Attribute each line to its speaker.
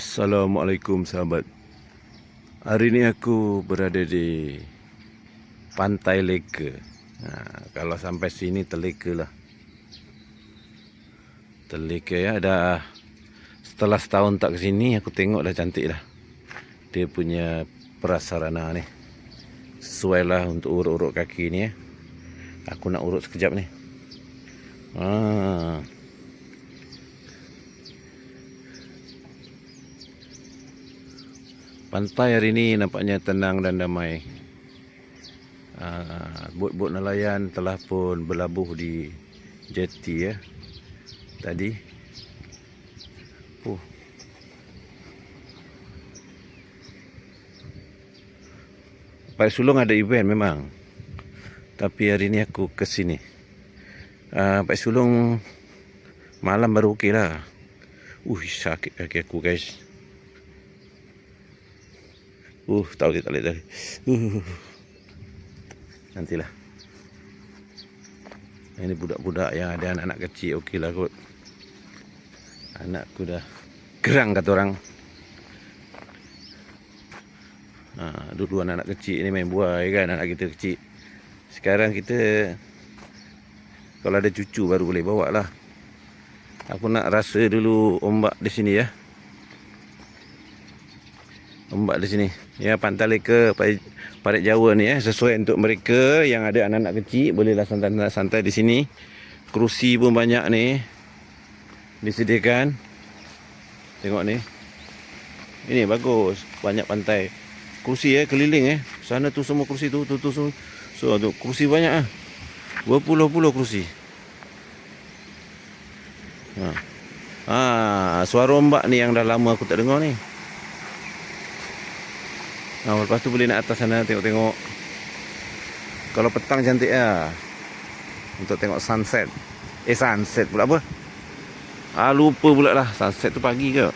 Speaker 1: Assalamualaikum sahabat. Hari ini aku berada di Pantai Leka. Kalau sampai sini terleka lah. Terleka ya. Dah setelah setahun tak ke sini, aku tengok dah cantik dah. Dia punya prasarana ni. Sesuai lah untuk urut-urut kaki ni ya. Aku nak urut sekejap ni. Pantai hari ini nampaknya tenang dan damai. Bot-bot nelayan telah pun berlabuh di jeti ya. Tadi. Paik Sulong ada event memang. Tapi hari ini aku ke sini. Paik Sulong malam baru okey lah. Sakit kaki aku guys. Tak boleh. Nantilah. Ini budak-budak yang ada anak-anak kecil okey lah kot. Anakku dah gerang kata orang. Dulu anak-anak kecil ni main buai kan, anak kita kecil. Sekarang kita kalau ada cucu baru boleh bawa lah. Aku nak rasa dulu ombak di sini ya. Ombak di sini. Ya, Pantai Leka, Parit Jawa ni ya, sesuai untuk mereka yang ada anak-anak kecil, bolehlah santai-santai di sini. Kerusi pun banyak ni disediakan. Tengok ni. Ini bagus, banyak pantai. Kerusi keliling Sana tu semua kerusi tu semua. So tu kerusi banyak berpuluh-puluh kerusi. Suara ombak ni yang dah lama aku tak dengar ni. Lepas tu boleh nak atas sana tengok-tengok. Kalau petang cantik lah. Untuk tengok sunset. Sunset pula apa? Lupa pula lah. Sunset tu pagi ke?